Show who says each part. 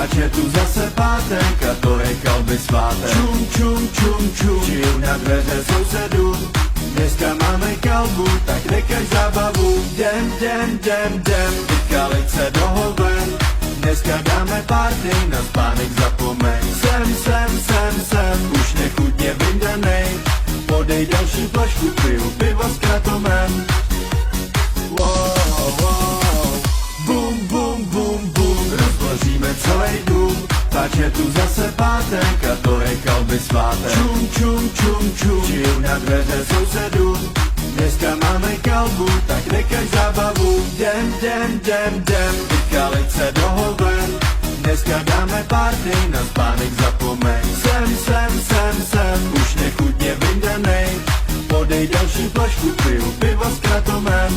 Speaker 1: ať je tu zase pátek a to je kalby svátek. Čum, čum, čum, čum, čiju na dveře sousedů. Dneska máme kalbu, tak nechaj zábavu. Jdem, jdem, jdem, jdem, vykalit se do hoven. Dneska dáme party, na spánek zapomeň. Sem, už nechutně vyndanej. Podej další flašku, piju piva s kratomem. Wow, wow. Bum, bum, bum, bum, rozložíme celý dům. Ať je tu zase pátek a to je kalby svátek. Čum, čum, čum, čum, čiju na dveře sousedů. Dneska máme kalbu, tak nechaj zábavu. Jdem, jdem, jdem, jdem, vykalit se do hoven. Dneska dáme party, na spánek zapomeň. Sem, už nechutně vyndanej. Podej další flašku, piju piva s kratomem.